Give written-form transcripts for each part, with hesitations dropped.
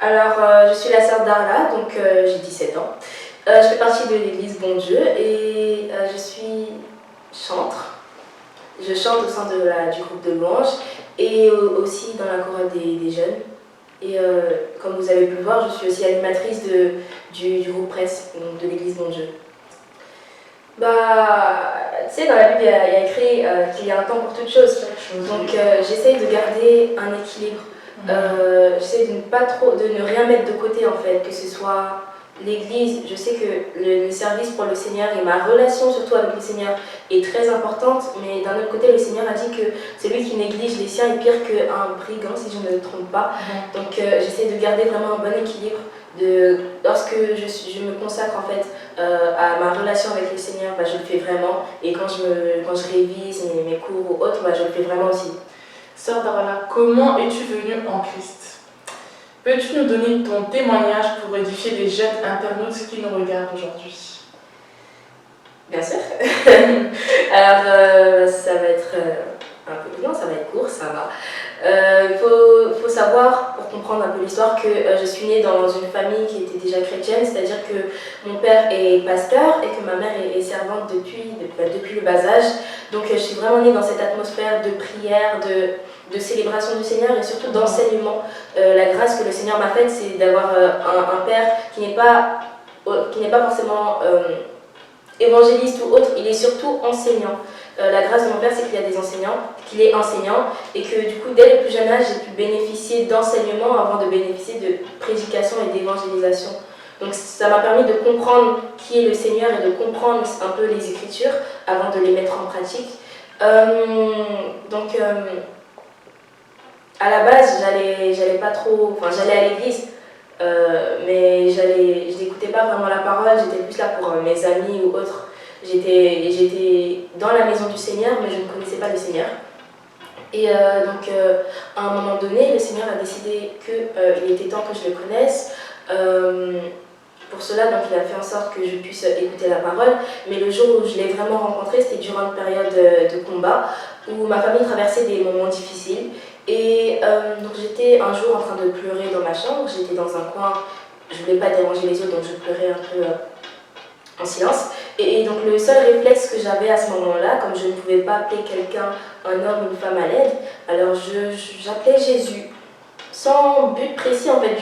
Alors, je suis la sœur d'Arla, donc j'ai 17 ans. Je fais partie de l'église Bon Dieu et je suis chantre. Je chante au sein du groupe de louanges et aussi dans la chorale des jeunes. Et comme vous avez pu le voir, je suis aussi animatrice du groupe presse, donc de l'église Bon Dieu. Bah, tu sais, dans la Bible, il y a écrit qu'il y a un temps pour toute chose. Donc, j'essaye de garder un équilibre. J'essaie de ne rien mettre de côté en fait, que ce soit l'église. Je sais que le service pour le Seigneur et ma relation surtout avec le Seigneur est très importante, mais d'un autre côté, le Seigneur a dit que celui qui néglige les siens est pire qu'un brigand, si je ne me trompe pas. Donc, j'essaie de garder vraiment un bon équilibre. Lorsque je me consacre en fait à ma relation avec le Seigneur, bah, je le fais vraiment, et quand je révise mes cours ou autres, bah, je le fais vraiment aussi. Sœur Darla, comment es-tu venue en Christ? Peux-tu nous donner ton témoignage pour édifier les jeunes internautes qui nous regardent aujourd'hui? Bien sûr. Alors, ça va être un peu long, ça va être court, ça va. Il faut savoir, pour comprendre un peu l'histoire, que je suis née dans une famille qui était déjà chrétienne, c'est-à-dire que mon père est pasteur et que ma mère est servante depuis le bas âge. Donc je suis vraiment née dans cette atmosphère de prière, de célébration du Seigneur et surtout d'enseignement. La grâce que le Seigneur m'a faite, c'est d'avoir un père qui n'est pas forcément évangéliste ou autre, il est surtout enseignant. La grâce de mon père, c'est qu'il est enseignant et que du coup, dès le plus jeune âge, j'ai pu bénéficier d'enseignement avant de bénéficier de prédication et d'évangélisation. Donc ça m'a permis de comprendre qui est le Seigneur et de comprendre un peu les Écritures avant de les mettre en pratique. À la base, j'allais à l'église, mais je n'écoutais pas vraiment la parole, j'étais plus là pour mes amis ou autres. J'étais dans la maison du Seigneur, mais je ne connaissais pas le Seigneur. Et à un moment donné, le Seigneur a décidé qu'il était temps que je le connaisse. Pour cela, donc, il a fait en sorte que je puisse écouter la parole. Mais le jour où je l'ai vraiment rencontré, c'était durant une période de combat, où ma famille traversait des moments difficiles. Et donc j'étais un jour en train de pleurer dans ma chambre, j'étais dans un coin, je ne voulais pas déranger les autres, donc je pleurais un peu en silence. Et donc le seul réflexe que j'avais à ce moment-là, comme je ne pouvais pas appeler quelqu'un, un homme, une femme à l'aide, alors j'appelais Jésus. Sans but précis en fait,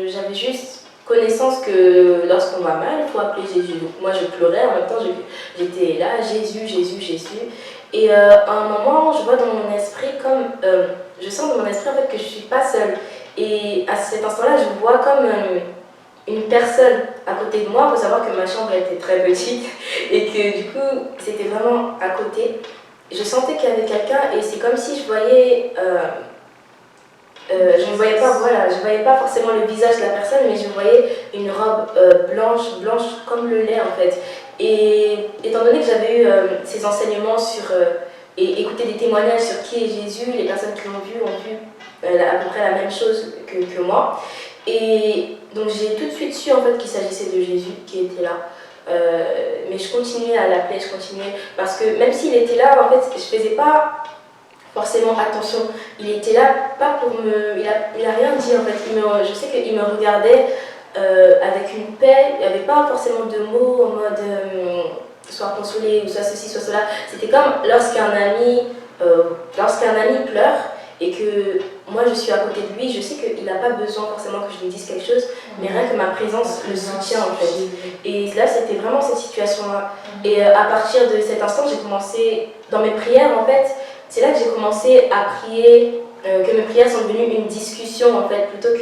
j'avais juste connaissance que lorsqu'on va mal, il faut appeler Jésus. Donc moi je pleurais, en même temps j'étais là, Jésus, Jésus, Jésus. Et à un moment, je vois dans mon esprit je sens dans mon esprit en fait que je ne suis pas seule. Et à cet instant-là, je vois comme une personne à côté de moi. Il faut savoir que ma chambre était très petite et que du coup, c'était vraiment à côté. Je sentais qu'il y avait quelqu'un et c'est comme si je voyais... je ne voyais pas forcément le visage de la personne, mais je voyais une robe blanche comme le lait en fait. Et étant donné que j'avais eu ces enseignements et écouté des témoignages sur qui est Jésus, les personnes qui l'ont vu ont vu à peu près la même chose que moi. Et donc j'ai tout de suite su en fait qu'il s'agissait de Jésus qui était là. Mais je continuais à l'appeler, parce que même s'il était là, en fait, je faisais pas forcément attention. Il était là, pas pour me... Il a rien dit en fait. Je sais qu'il me regardait avec une paix. Il n'y avait pas forcément de mots en mode soit consolé ou soit ceci, soit cela. C'était comme lorsqu'un ami pleure et que moi je suis à côté de lui, je sais qu'il n'a pas besoin forcément que je lui dise quelque chose, mais rien que ma présence le soutient en fait. Et là c'était vraiment cette situation-là. Et à partir de cet instant, j'ai commencé, dans mes prières en fait, c'est là que j'ai commencé à prier, que mes prières sont devenues une discussion en fait, plutôt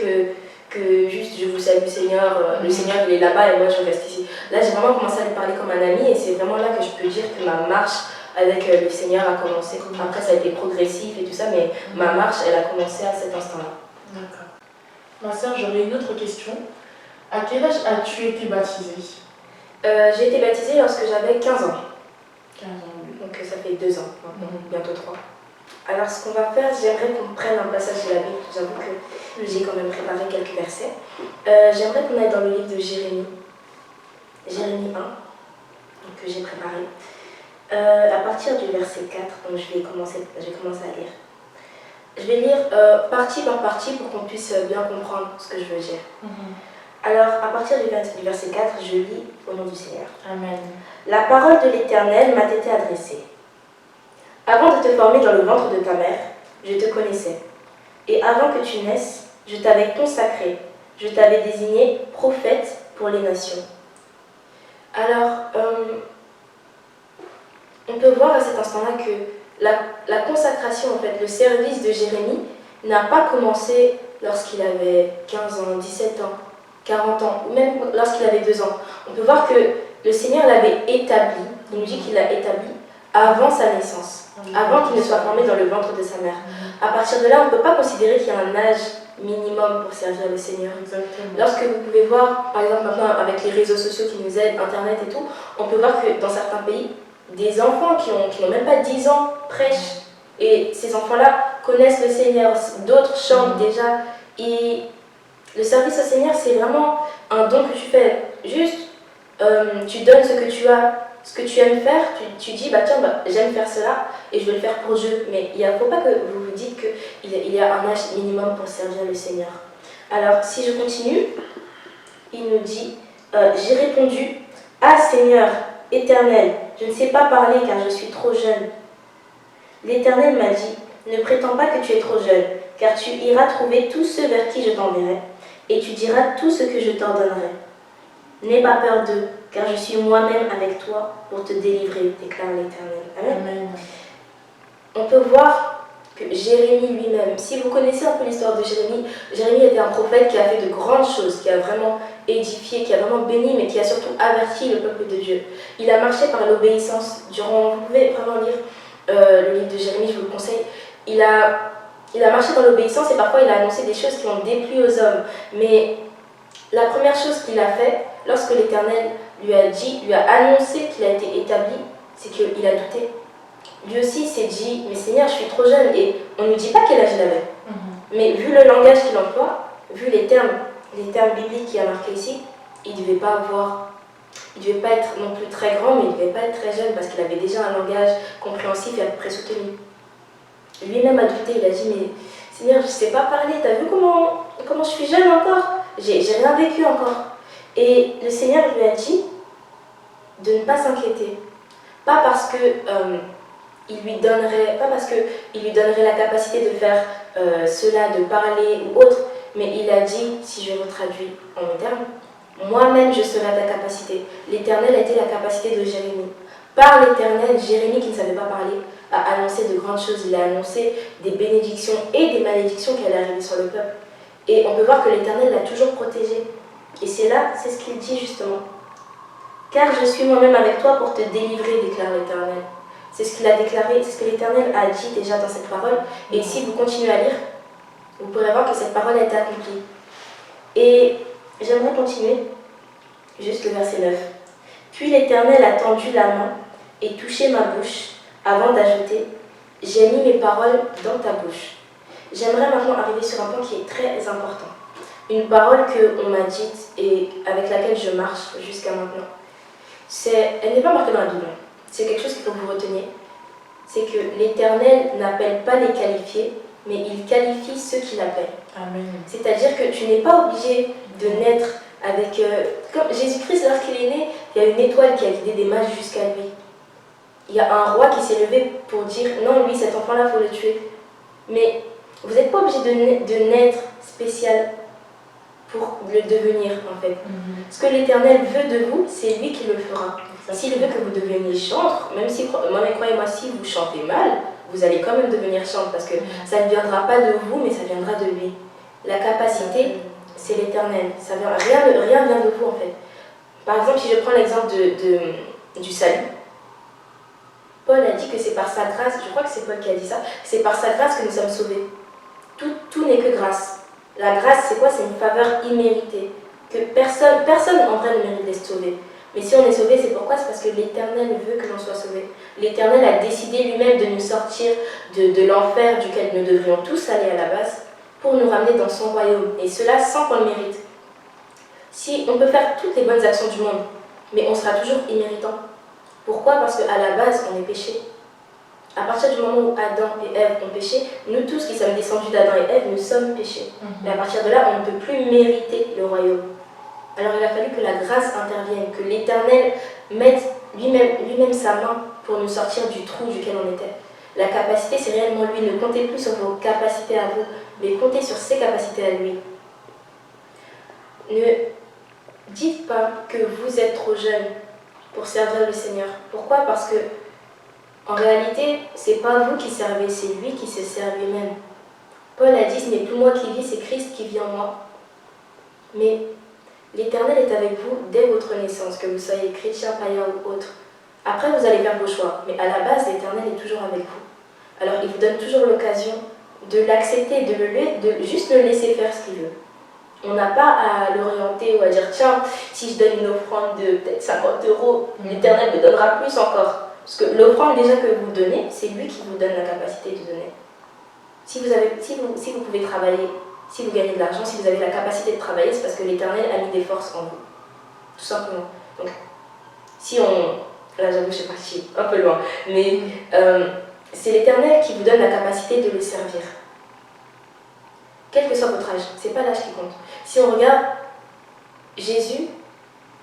que juste je vous salue Seigneur, le Seigneur il est là-bas et moi je reste ici. Là j'ai vraiment commencé à lui parler comme un ami et c'est vraiment là que je peux dire que ma marche avec le Seigneur a commencé. Après ça a été progressif et tout ça, mais ma marche elle a commencé à cet instant-là. D'accord. Ma sœur, j'aurais une autre question. À quel âge as-tu été baptisée? J'ai été baptisée lorsque j'avais 15 ans. 15 ans, oui. Donc ça fait 2 ans maintenant, bientôt 3. Alors ce qu'on va faire, j'aimerais qu'on prenne un passage de la Bible. J'avoue que j'ai quand même préparé quelques versets. J'aimerais qu'on aille dans le livre de Jérémie. Jérémie 1, donc, que j'ai préparé. À partir du verset 4, donc je vais commencer à lire. Je vais lire partie par partie pour qu'on puisse bien comprendre ce que je veux dire. Alors, à partir du verset 4, je lis au nom du Seigneur. Amen. La parole de l'Éternel m'a été adressée. Avant de te former dans le ventre de ta mère, je te connaissais. Et avant que tu naisses, je t'avais consacré. Je t'avais désigné prophète pour les nations. Alors, on peut voir à cet instant-là que la consacration, en fait, le service de Jérémie n'a pas commencé lorsqu'il avait 15 ans, 17 ans, 40 ans, ou même lorsqu'il avait 2 ans. On peut voir que le Seigneur l'avait établi, il nous dit qu'il l'a établi avant sa naissance, avant qu'il ne soit formé dans le ventre de sa mère. À partir de là, on ne peut pas considérer qu'il y a un âge minimum pour servir le Seigneur. Exactement. Lorsque vous pouvez voir, par exemple maintenant avec les réseaux sociaux qui nous aident, Internet et tout, on peut voir que dans certains pays, des enfants qui n'ont même pas 10 ans prêchent. Et ces enfants-là connaissent le Seigneur, d'autres chantent déjà. Et le service au Seigneur, c'est vraiment un don que tu fais. Juste, tu donnes ce que tu as, ce que tu aimes faire, tu dis, bah tiens, j'aime faire cela et je vais le faire pour Dieu. Mais il ne faut pas que vous vous dites qu'il y a un âge minimum pour servir le Seigneur. Alors, si je continue, il nous dit, j'ai répondu, ah Seigneur, Éternel, je ne sais pas parler car je suis trop jeune. L'Éternel m'a dit, ne prétends pas que tu es trop jeune, car tu iras trouver tous ceux vers qui je t'enverrai, et tu diras tout ce que je t'ordonnerai. N'aie pas peur d'eux, car je suis moi-même avec toi pour te délivrer, déclare l'Éternel. Amen. Amen. On peut voir que Jérémie lui-même, si vous connaissez un peu l'histoire de Jérémie, Jérémie était un prophète qui a fait de grandes choses, qui a vraiment édifié, qui a vraiment béni, mais qui a surtout averti le peuple de Dieu. Il a marché par l'obéissance durant, vous pouvez vraiment lire le livre de Jérémie, je vous le conseille. Il a marché dans l'obéissance et parfois il a annoncé des choses qui ont déplu aux hommes. Mais la première chose qu'il a fait, lorsque l'Éternel lui a dit, lui a annoncé qu'il a été établi, c'est qu'il a douté. Lui aussi s'est dit, mais Seigneur, je suis trop jeune. Et on ne nous dit pas quel âge il avait. Mais vu le langage qu'il emploie, vu les termes bibliques qu'il a marqués ici, il ne devait pas être non plus très grand, mais il ne devait pas être très jeune parce qu'il avait déjà un langage compréhensif et à peu près soutenu. Lui-même a douté, il a dit, mais Seigneur, je ne sais pas parler, t'as vu comment je suis jeune encore? J'ai rien vécu encore. Et le Seigneur lui a dit de ne pas s'inquiéter. Pas parce que il lui donnerait la capacité de faire cela, de parler ou autre, mais il a dit, si je retraduis en mes termes, moi-même je serai à ta capacité. L'Éternel a été la capacité de Jérémie. Par l'Éternel, Jérémie, qui ne savait pas parler, a annoncé de grandes choses. Il a annoncé des bénédictions et des malédictions qui allaient arriver sur le peuple. Et on peut voir que l'Éternel l'a toujours protégé. Et c'est ce qu'il dit justement. Car je suis moi-même avec toi pour te délivrer, déclare l'Éternel. C'est ce qu'il a déclaré, c'est ce que l'Éternel a dit déjà dans cette parole. Et si vous continuez à lire, vous pourrez voir que cette parole a été accomplie. Et j'aimerais continuer, juste le verset 9. Puis l'Éternel a tendu la main et touché ma bouche avant d'ajouter « J'ai mis mes paroles dans ta bouche ». J'aimerais maintenant arriver sur un point qui est très important. Une parole qu'on m'a dite et avec laquelle je marche jusqu'à maintenant. Elle n'est pas marquée dans la Bible. C'est quelque chose qu'il faut que vous reteniez. C'est que l'Éternel n'appelle pas les qualifiés, mais il qualifie ceux qui l'appellent. Amen. C'est-à-dire que tu n'es pas obligé de naître avec... comme Jésus-Christ, lorsqu'il est né, il y a une étoile qui a guidé des mages jusqu'à lui. Il y a un roi qui s'est levé pour dire « Non, lui, cet enfant-là, il faut le tuer ». Mais vous n'êtes pas obligé de naître spécial pour le devenir, en fait. Ce que l'Éternel veut de vous, c'est lui qui le fera. S'il veut que vous deveniez chantre, même si, croyez-moi, si vous chantez mal, vous allez quand même devenir chantre parce que ça ne viendra pas de vous, mais ça viendra de lui. La capacité, c'est l'Éternel. Rien vient de vous, en fait. Par exemple, si je prends l'exemple du salut, Paul a dit que c'est par sa grâce, je crois que c'est Paul qui a dit ça, c'est par sa grâce que nous sommes sauvés. Tout n'est que grâce. La grâce, c'est quoi? C'est une faveur imméritée. Que personne en vrai ne mérite d'être sauvé. Mais si on est sauvé, c'est pourquoi? C'est parce que l'Éternel veut que l'on soit sauvé. L'Éternel a décidé lui-même de nous sortir de l'enfer duquel nous devrions tous aller à la base pour nous ramener dans son royaume. Et cela sans qu'on le mérite. Si on peut faire toutes les bonnes actions du monde, mais on sera toujours imméritant. Pourquoi? Parce qu'à la base, on est péché. À partir du moment où Adam et Ève ont péché, nous tous qui sommes descendus d'Adam et Ève, nous sommes péchés. Et à partir de là, on ne peut plus mériter le royaume. Alors il a fallu que la grâce intervienne, que l'Éternel mette lui-même sa main pour nous sortir du trou duquel on était. La capacité, c'est réellement lui. Ne comptez plus sur vos capacités à vous, mais comptez sur ses capacités à lui. Ne dites pas que vous êtes trop jeune pour servir le Seigneur. Pourquoi? Parce que en réalité, c'est pas vous qui servez, c'est lui qui se sert lui-même. Paul a dit, ce n'est plus moi qui vis, c'est Christ qui vit en moi. Mais l'Éternel est avec vous dès votre naissance, que vous soyez chrétien, païen ou autre. Après, vous allez faire vos choix, mais à la base, l'Éternel est toujours avec vous. Alors, il vous donne toujours l'occasion de l'accepter, de juste le laisser faire ce qu'il veut. On n'a pas à l'orienter ou à dire, tiens, si je donne une offrande de peut-être 50 €, l'Éternel me donnera plus encore. Parce que l'offrande déjà que vous donnez, c'est lui qui vous donne la capacité de donner. Si vous pouvez travailler, si vous gagnez de l'argent, si vous avez la capacité de travailler, c'est parce que l'Éternel a mis des forces en vous. Tout simplement. Donc, si on... Là, j'avoue, je suis partie un peu loin. Mais c'est l'Éternel qui vous donne la capacité de le servir. Quel que soit votre âge, c'est pas l'âge qui compte. Si on regarde, Jésus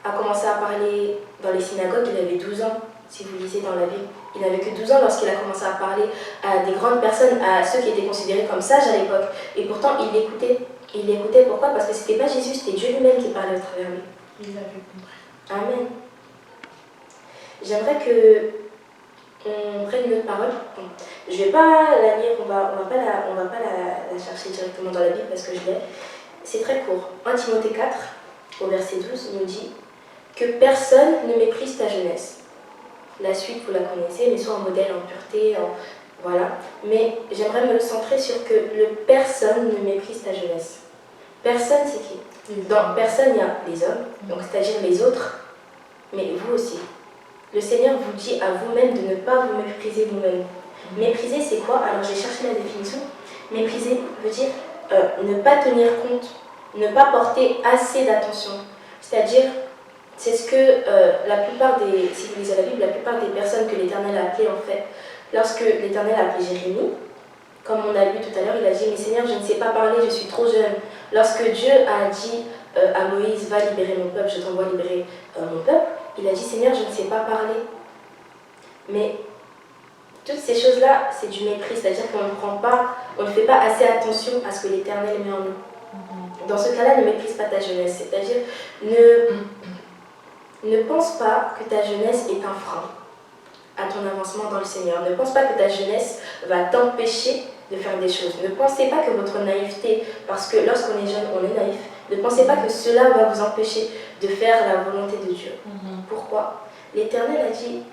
a commencé à parler dans les synagogues, il avait 12 ans. Si vous lisez dans la Bible, il n'avait que 12 ans lorsqu'il a commencé à parler à des grandes personnes, à ceux qui étaient considérés comme sages à l'époque. Et pourtant, il l'écoutait. Il l'écoutait pourquoi? Parce que c'était pas Jésus, c'était Dieu lui-même qui parlait à travers lui. Il avait compris. Amen. J'aimerais que on prenne une autre parole. Bon, je ne vais pas la lire, on va pas la chercher directement dans la Bible parce que je l'ai. C'est très court. 1 Timothée 4, au verset 12, nous dit que personne ne méprise ta jeunesse. La suite, vous la connaissez, mais soit en modèle, en pureté, voilà. Mais j'aimerais me centrer sur que le personne ne méprise ta jeunesse. Personne, c'est qui? Dans personne, il y a les hommes, donc c'est-à-dire les autres, mais vous aussi. Le Seigneur vous dit à vous-même de ne pas vous mépriser vous-même. Mépriser, c'est quoi? Alors j'ai cherché la définition. Mépriser veut dire ne pas tenir compte, ne pas porter assez d'attention. C'est-à-dire, c'est ce que la plupart des, si vous lisez la Bible, la plupart des personnes que l'Éternel a appelées en fait, lorsque l'Éternel a appelé Jérémie, comme on a lu tout à l'heure, il a dit, mais Seigneur, je ne sais pas parler, je suis trop jeune. Lorsque Dieu a dit à Moïse, va libérer mon peuple, je t'envoie libérer mon peuple, il a dit, Seigneur, je ne sais pas parler. Mais toutes ces choses-là, c'est du mépris, c'est-à-dire on ne fait pas assez attention à ce que l'Éternel met en nous. Dans ce cas-là, ne méprise pas ta jeunesse, c'est-à-dire ne pense pas que ta jeunesse est un frein à ton avancement dans le Seigneur. Ne pense pas que ta jeunesse va t'empêcher de faire des choses. Ne pensez pas que votre naïveté, parce que lorsqu'on est jeune, on est naïf, ne pensez pas que cela va vous empêcher de faire la volonté de Dieu. Pourquoi? L'Éternel a dit,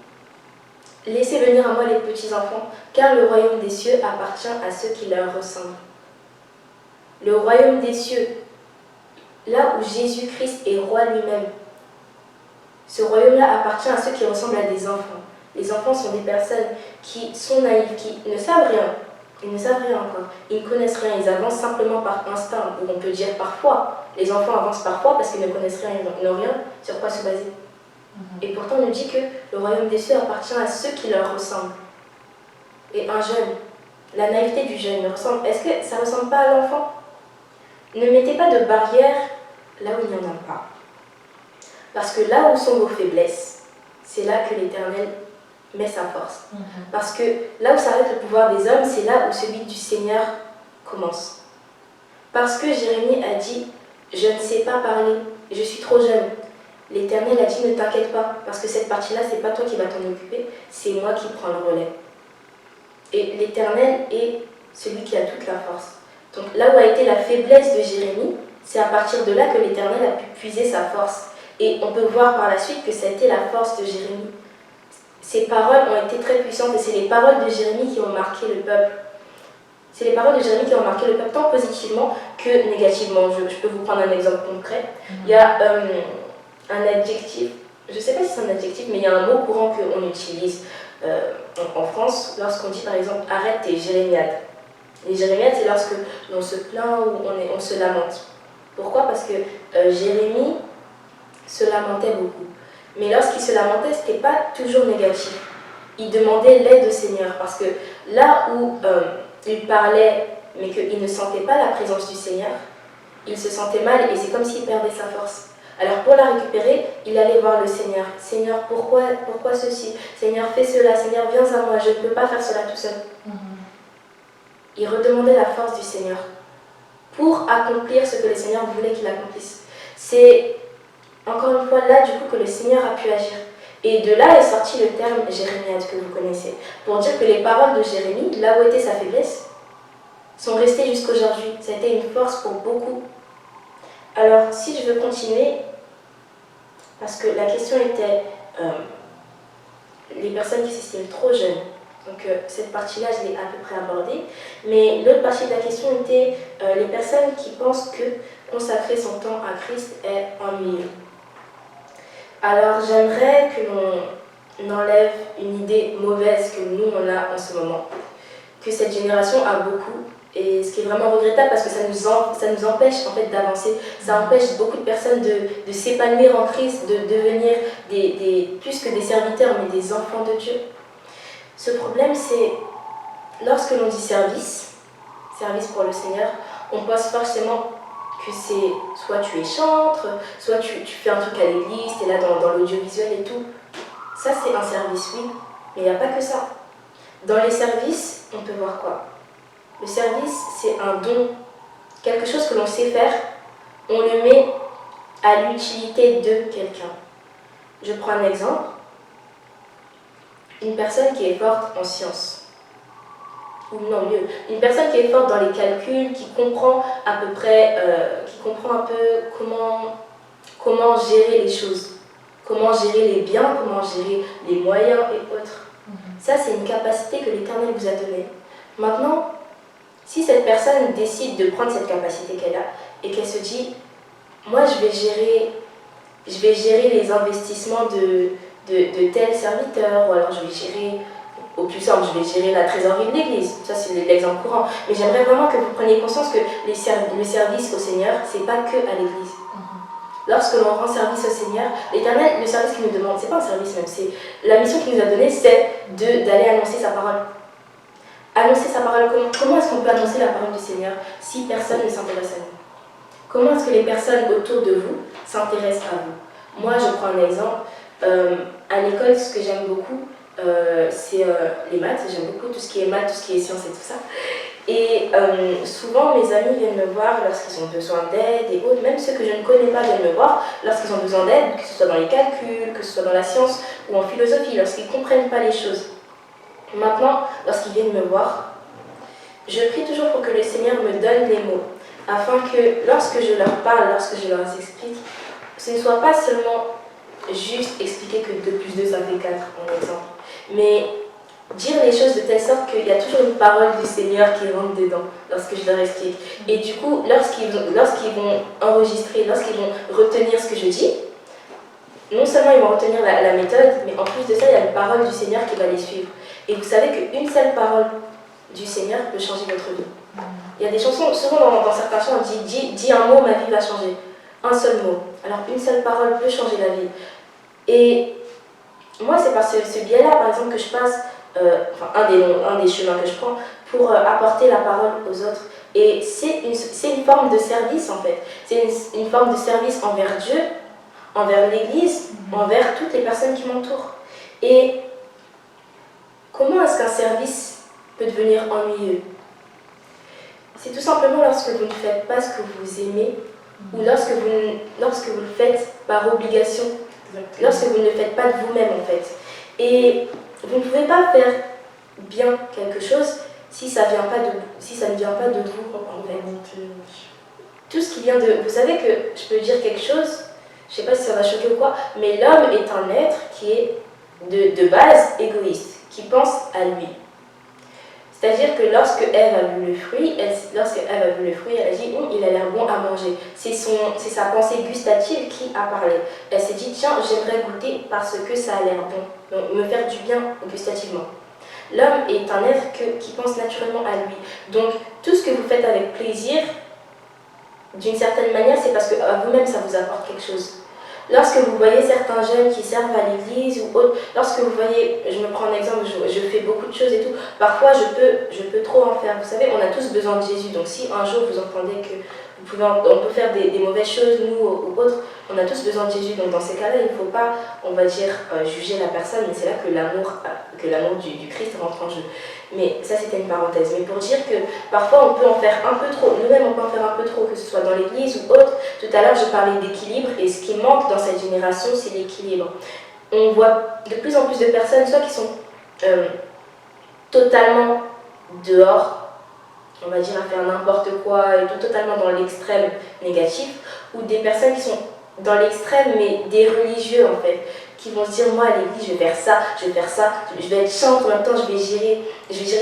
laissez venir à moi les petits-enfants, car le royaume des cieux appartient à ceux qui leur ressemblent. Le royaume des cieux, là où Jésus-Christ est roi lui-même, ce royaume-là appartient à ceux qui ressemblent à des enfants. Les enfants sont des personnes qui sont naïves, qui ne savent rien. Ils ne savent rien encore. Ils ne connaissent rien. Ils avancent simplement par instinct, ou on peut dire parfois. Les enfants avancent parfois parce qu'ils ne connaissent rien, ils n'ont rien sur quoi se baser. Et pourtant, on nous dit que le royaume des cieux appartient à ceux qui leur ressemblent. Et un jeune, la naïveté du jeune ressemble. Est-ce que ça ne ressemble pas à l'enfant? Ne mettez pas de barrière là où il n'y en a pas. Parce que là où sont vos faiblesses, c'est là que l'Éternel met sa force. Parce que là où s'arrête le pouvoir des hommes, c'est là où celui du Seigneur commence. Parce que Jérémie a dit, je ne sais pas parler, je suis trop jeune. L'Éternel a dit, ne t'inquiète pas, parce que cette partie-là, c'est pas toi qui vas t'en occuper, c'est moi qui prends le relais. Et l'Éternel est celui qui a toute la force. Donc là où a été la faiblesse de Jérémie, c'est à partir de là que l'Éternel a pu puiser sa force. Et on peut voir par la suite que ça a été la force de Jérémie. Ces paroles ont été très puissantes et c'est les paroles de Jérémie qui ont marqué le peuple. C'est les paroles de Jérémie qui ont marqué le peuple tant positivement que négativement. Je peux vous prendre un exemple concret. Il y a un adjectif, je ne sais pas si c'est un adjectif, mais il y a un mot courant qu'on utilise en France lorsqu'on dit par exemple « arrête tes jérémiades ». Les jérémiades, c'est lorsque l'on se plaint ou on se lamente. Pourquoi? Parce que Jérémie se lamentait beaucoup. Mais lorsqu'il se lamentait, ce n'était pas toujours négatif. il demandait l'aide au Seigneur. Parce que là où il parlait, mais qu'il ne sentait pas la présence du Seigneur, il se sentait mal et c'est comme s'il perdait sa force. Alors pour la récupérer, il allait voir le Seigneur. Seigneur, pourquoi ceci? Seigneur, fais cela. Seigneur, viens à moi. Je ne peux pas faire cela tout seul. Il redemandait la force du Seigneur pour accomplir ce que le Seigneur voulait qu'il accomplisse. C'est encore une fois là du coup que le Seigneur a pu agir. Et de là est sorti le terme Jérémiade que vous connaissez, pour dire que les paroles de Jérémie, là où était sa faiblesse, sont restées jusqu'aujourd'hui. Ça a été une force pour beaucoup. Alors si je veux continuer, parce que la question était les personnes qui s'estiment trop jeunes. Donc cette partie-là, je l'ai à peu près abordée. Mais l'autre partie de la question était les personnes qui pensent que consacrer son temps à Christ est ennuyeux. Alors j'aimerais que l'on enlève une idée mauvaise que nous on a en ce moment, que cette génération a beaucoup, et ce qui est vraiment regrettable parce que ça nous empêche en fait d'avancer, ça empêche beaucoup de personnes de s'épanouir en Christ, de devenir plus que des serviteurs mais des enfants de Dieu. Ce problème c'est lorsque l'on dit service pour le Seigneur, on pense forcément que c'est soit tu es chantre, soit tu fais un truc à l'église, tu es là dans l'audiovisuel et tout. Ça c'est un service, oui, mais il n'y a pas que ça. Dans les services, on peut voir quoi? Le service, c'est un don, quelque chose que l'on sait faire, on le met à l'utilité de quelqu'un. Je prends un exemple, une personne qui est forte en sciences. Ou non, mieux, une personne qui est forte dans les calculs, qui comprend à peu près, un peu comment gérer les choses, comment gérer les biens, comment gérer les moyens et autres. Ça, c'est une capacité que l'Éternel vous a donnée. Maintenant, si cette personne décide de prendre cette capacité qu'elle a et qu'elle se dit, moi, je vais gérer les investissements de tel serviteur, ou alors je vais gérer au plus simple, je vais gérer la trésorerie de l'église. Ça, c'est l'exemple courant. Mais j'aimerais vraiment que vous preniez conscience que le service au Seigneur, c'est pas que à l'église. Lorsque l'on rend service au Seigneur, l'Éternel, le service qu'il nous demande, c'est pas un service même, c'est la mission qu'il nous a donnée, c'est d'aller annoncer sa parole. Annoncer sa parole, comment est-ce qu'on peut annoncer la parole du Seigneur si personne ne s'intéresse à nous? Comment est-ce que les personnes autour de vous s'intéressent à vous? Moi, je prends un exemple. À l'école, ce que j'aime beaucoup, c'est les maths. J'aime beaucoup tout ce qui est maths, tout ce qui est sciences et tout ça. Et souvent, mes amis viennent me voir lorsqu'ils ont besoin d'aide et autres. Même ceux que je ne connais pas viennent me voir lorsqu'ils ont besoin d'aide, que ce soit dans les calculs, que ce soit dans la science ou en philosophie, lorsqu'ils ne comprennent pas les choses. Maintenant, lorsqu'ils viennent me voir, je prie toujours pour que le Seigneur me donne les mots, afin que lorsque je leur parle, lorsque je leur explique, ce ne soit pas seulement juste expliquer que 2 plus 2 ça fait 4, en exemple, mais dire les choses de telle sorte qu'il y a toujours une parole du Seigneur qui rentre dedans lorsque je leur explique. Et du coup, lorsqu'ils vont enregistrer, lorsqu'ils vont retenir ce que je dis, non seulement ils vont retenir la méthode, mais en plus de ça, il y a une parole du Seigneur qui va les suivre. Et vous savez qu'une seule parole du Seigneur peut changer votre vie. Il y a des chansons, souvent dans certains chants, on dit « Dis un mot, ma vie va changer ». Un seul mot. Alors une seule parole peut changer la vie. Et moi, c'est par ce biais-là, par exemple, que je passe, un des chemins que je prends pour apporter la parole aux autres. Et c'est une forme de service, en fait. C'est une forme de service envers Dieu, envers l'Église, envers toutes les personnes qui m'entourent. Et comment est-ce qu'un service peut devenir ennuyeux? C'est tout simplement lorsque vous ne faites pas ce que vous aimez, ou lorsque vous le faites par obligation, lorsque vous ne le faites pas de vous-même en fait. Et vous ne pouvez pas faire bien quelque chose si ça ne vient pas de vous en fait. Tout ce qui vient de... Vous savez que je peux dire quelque chose, je ne sais pas si ça va choquer ou quoi, mais l'homme est un être qui est de base égoïste, qui pense à lui. C'est-à-dire que lorsque Ève a vu le fruit, elle a dit « il a l'air bon à manger ». C'est sa pensée gustative qui a parlé. Elle s'est dit « tiens, j'aimerais goûter parce que ça a l'air bon, donc me faire du bien gustativement ». L'homme est un être qui pense naturellement à lui. Donc tout ce que vous faites avec plaisir, d'une certaine manière, c'est parce que à vous-même ça vous apporte quelque chose. lorsque vous voyez certains jeunes qui servent à l'église ou autres, lorsque vous voyez, je me prends un exemple, je fais beaucoup de choses et tout, parfois je peux trop en faire. Vous savez, on a tous besoin de Jésus, donc si un jour vous entendez que on peut faire des mauvaises choses, nous ou autres, on a tous besoin de Jésus. Donc dans ces cas-là, il ne faut pas, on va dire, juger la personne, mais c'est là que l'amour du Christ rentre en jeu. Mais ça, c'était une parenthèse. Mais pour dire que parfois, on peut en faire un peu trop. Nous-mêmes, on peut en faire un peu trop, que ce soit dans l'église ou autre. Tout à l'heure, je parlais d'équilibre. Et ce qui manque dans cette génération, c'est l'équilibre. On voit de plus en plus de personnes, soit qui sont totalement dehors, on va dire à faire n'importe quoi, et tout totalement dans l'extrême négatif, ou des personnes qui sont dans l'extrême, mais des religieux en fait, qui vont se dire, moi à l'église, je vais faire ça, je vais être chante, en même temps je vais gérer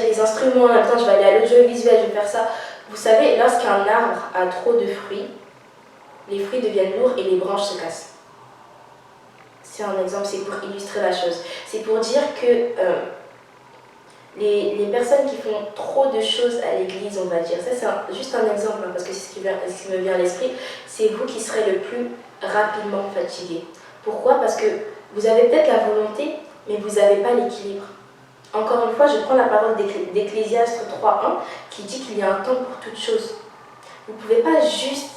les instruments, en même temps je vais aller à l'audiovisuel, je vais faire ça. Vous savez, lorsqu'un arbre a trop de fruits, les fruits deviennent lourds et les branches se cassent. C'est un exemple, c'est pour illustrer la chose. C'est pour dire que les personnes qui font trop de choses à l'église, on va dire, ça c'est juste un exemple, parce que c'est ce qui me vient à l'esprit, c'est vous qui serez le plus rapidement fatigué. Pourquoi? Parce que vous avez peut-être la volonté, mais vous n'avez pas l'équilibre. Encore une fois, je prends la parole d'Ecclésiaste 3.1 qui dit qu'il y a un temps pour toute chose. Vous ne pouvez pas juste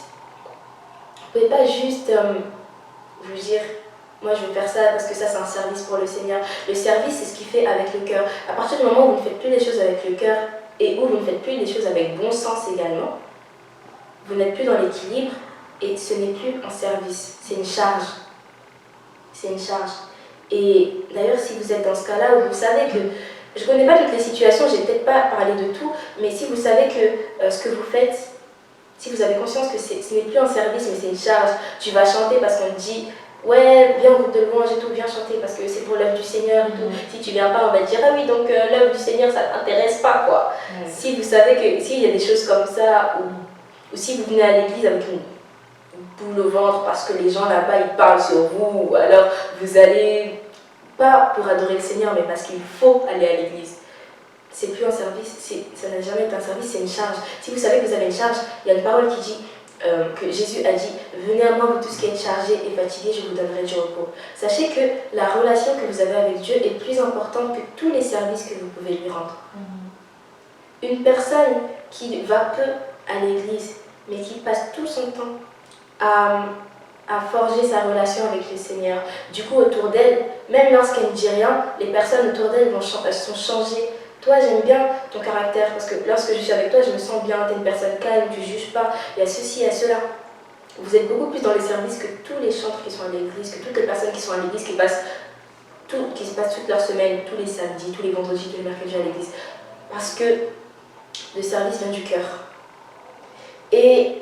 vous dire, moi je vais faire ça parce que ça c'est un service pour le Seigneur. Le service, c'est ce qu'il fait avec le cœur. À partir du moment où vous ne faites plus les choses avec le cœur et où vous ne faites plus les choses avec bon sens également, vous n'êtes plus dans l'équilibre et ce n'est plus un service, c'est une charge. C'est une charge. Et d'ailleurs, si vous êtes dans ce cas-là où vous savez que, je ne connais pas toutes les situations, je n'ai peut-être pas parlé de tout, mais si vous savez que ce que vous faites, si vous avez conscience que ce n'est plus un service mais c'est une charge, tu vas chanter parce qu'on te dit ouais, viens au groupe de louange et tout, viens chanter parce que c'est pour l'œuvre du Seigneur et tout. Si tu viens pas, on va te dire ah oui, donc l'œuvre du Seigneur ça t'intéresse pas quoi. Si vous savez que s'il y a des choses comme ça, ou si vous venez à l'église avec une boule au ventre parce que les gens là-bas ils parlent sur vous, ou alors vous allez pas pour adorer le Seigneur mais parce qu'il faut aller à l'église. C'est plus un service, ça n'a jamais été un service, c'est une charge. Si vous savez que vous avez une charge, il y a une parole qui dit que Jésus a dit « Venez à moi, vous tous qui êtes chargés et fatigués, je vous donnerai du repos ». Sachez que la relation que vous avez avec Dieu est plus importante que tous les services que vous pouvez lui rendre. Une personne qui va peu à l'église, mais qui passe tout son temps à forger sa relation avec le Seigneur. Du coup, autour d'elle, même lorsqu'elle ne dit rien, les personnes autour d'elle sont changées. Toi, j'aime bien ton caractère, parce que lorsque je suis avec toi, je me sens bien, tu es une personne calme, tu ne juges pas, il y a ceci, il y a cela. Vous êtes beaucoup plus dans les services que tous les chantres qui sont à l'église, que toutes les personnes qui sont à l'église, qui se passent toute leur semaine, tous les samedis, tous les vendredis, tous les mercredis à l'église. Parce que le service vient du cœur. Et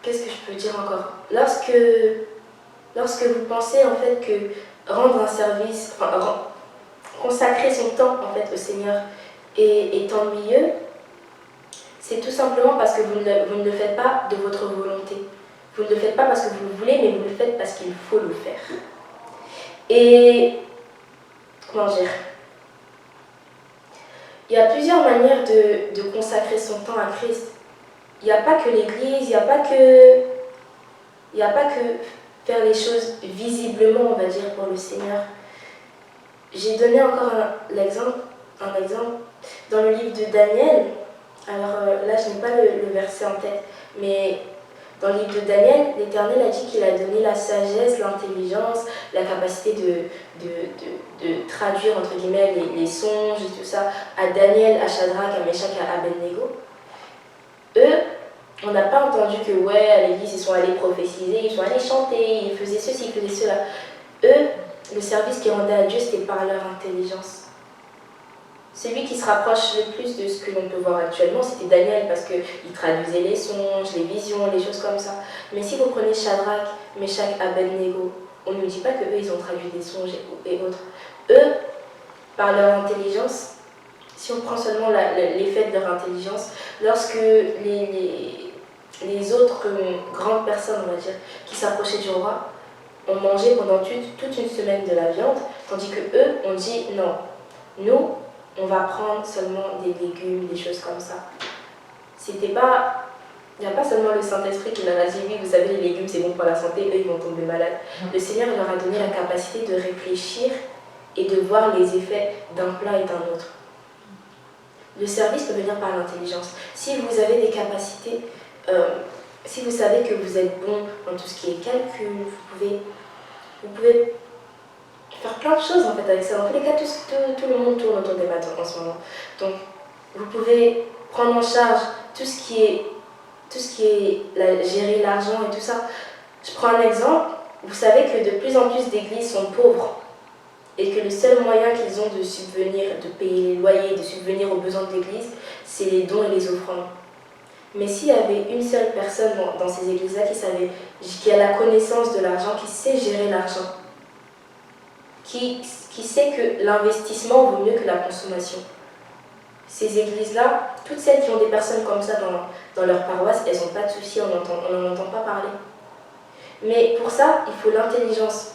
qu'est-ce que je peux dire encore? Lorsque vous pensez en fait que rendre un service, consacrer son temps en fait au Seigneur est ennuyeux, c'est tout simplement parce que vous ne le faites pas de votre volonté. Vous ne le faites pas parce que vous le voulez, mais vous le faites parce qu'il faut le faire. Et comment dire? Il y a plusieurs manières de consacrer son temps à Christ. Il n'y a pas que l'église, il n'y a pas que faire les choses visiblement, on va dire, pour le Seigneur. J'ai donné encore un exemple dans le livre de Daniel. Alors là, je n'ai pas le verset en tête, mais dans le livre de Daniel, l'Éternel a dit qu'il a donné la sagesse, l'intelligence, la capacité de traduire entre guillemets les songes et tout ça à Daniel, à Shadrach, à Meshach, à Abednego. Eux, on n'a pas entendu que ouais, à l'église, ils sont allés prophétiser, ils sont allés chanter, ils faisaient ceci, ils faisaient cela. Eux, le service qu'ils rendaient à Dieu, c'était par leur intelligence. Celui qui se rapproche le plus de ce que l'on peut voir actuellement, c'était Daniel, parce qu'il traduisait les songes, les visions, les choses comme ça. Mais si vous prenez Shadrach, Meshach, Abednego, on ne nous dit pas qu'eux, ils ont traduit des songes et autres. Eux, par leur intelligence, si on prend seulement l'effet de leur intelligence, lorsque les autres grandes personnes, on va dire, qui s'approchaient du roi, ont mangé pendant toute une semaine de la viande, tandis que eux ont dit non, nous, on va prendre seulement des légumes, des choses comme ça. C'était pas Il n'y a pas seulement le Saint-Esprit qui leur a dit, oui, vous savez, les légumes, c'est bon pour la santé, eux, ils vont tomber malades. Le Seigneur leur a donné la capacité de réfléchir et de voir les effets d'un plat et d'un autre. Le service peut venir par l'intelligence. Si vous avez des capacités, si vous savez que vous êtes bon dans tout ce qui est calcul, vous pouvez faire plein de choses en fait avec ça. Dans tous les cas, tout le monde tourne autour des maths en ce moment. Donc, vous pouvez prendre en charge tout ce qui est gérer l'argent et tout ça. Je prends un exemple. Vous savez que de plus en plus d'églises sont pauvres et que le seul moyen qu'ils ont de subvenir, de payer les loyers, de subvenir aux besoins de l'église, c'est les dons et les offrandes. Mais s'il y avait une seule personne dans ces églises-là qui a la connaissance de l'argent, qui sait gérer l'argent, qui sait que l'investissement vaut mieux que la consommation, ces églises-là, toutes celles qui ont des personnes comme ça dans leur paroisse, elles n'ont pas de soucis, on n'en entend pas parler. Mais pour ça, il faut l'intelligence.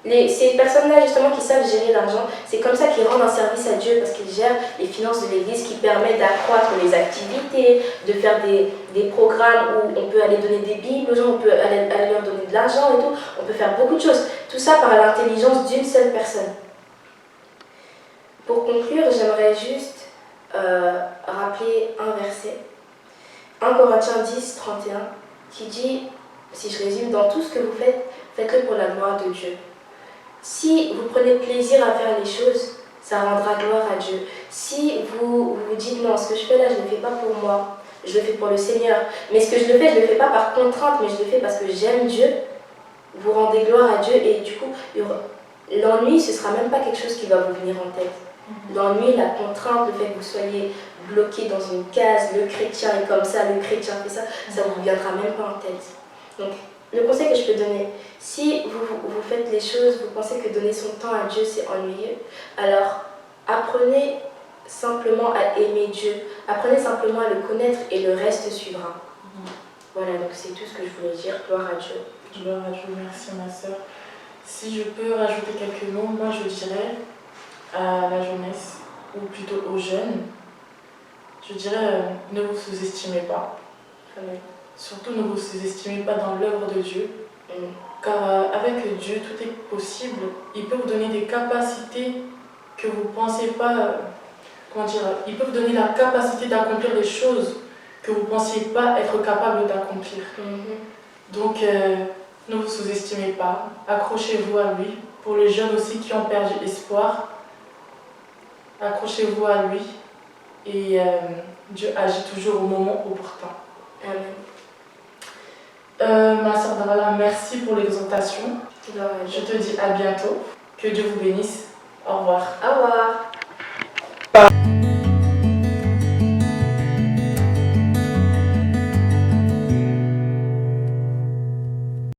Ces personnes-là, justement, qui savent gérer l'argent, c'est comme ça qu'ils rendent un service à Dieu, parce qu'ils gèrent les finances de l'Église, qui permet d'accroître les activités, de faire des programmes où on peut aller donner des bibles aux gens, on peut aller leur donner de l'argent et tout. On peut faire beaucoup de choses. Tout ça par l'intelligence d'une seule personne. Pour conclure, j'aimerais juste rappeler un verset, 1 Corinthiens 10, 31, qui dit, si je résume, dans tout ce que vous faites, faites-le pour la gloire de Dieu. Si vous prenez plaisir à faire les choses, ça rendra gloire à Dieu. Si vous vous dites non, ce que je fais là, je ne le fais pas pour moi, je le fais pour le Seigneur, mais ce que je le fais pas par contrainte, mais je le fais parce que j'aime Dieu, vous rendez gloire à Dieu et du coup, l'ennui, ce ne sera même pas quelque chose qui va vous venir en tête. L'ennui, la contrainte, le fait que vous soyez bloqué dans une case, le chrétien est comme ça, le chrétien fait ça, ça ne vous viendra même pas en tête. Donc, le conseil que je peux donner, si vous faites les choses, vous pensez que donner son temps à Dieu c'est ennuyeux, alors apprenez simplement à aimer Dieu, apprenez simplement à le connaître et le reste suivra. Voilà, donc c'est tout ce que je voulais dire, gloire à Dieu. Gloire à Dieu, merci ma soeur. Si je peux rajouter quelques mots, moi je dirais à la jeunesse, ou plutôt aux jeunes, je dirais ne vous sous-estimez pas. Amen. Surtout ne vous sous-estimez pas dans l'œuvre de Dieu, car avec Dieu tout est possible. Il peut vous donner des capacités que vous ne pensez pas, il peut vous donner la capacité d'accomplir des choses que vous ne pensiez pas être capable d'accomplir. Donc ne vous sous-estimez pas, accrochez-vous à lui. Pour les jeunes aussi qui ont perdu espoir, accrochez-vous à lui et Dieu agit toujours au moment opportun. Amen. Ma sœur Darala, merci pour l'exhortation. Je te dis à bientôt. Que Dieu vous bénisse. Au revoir. Au revoir.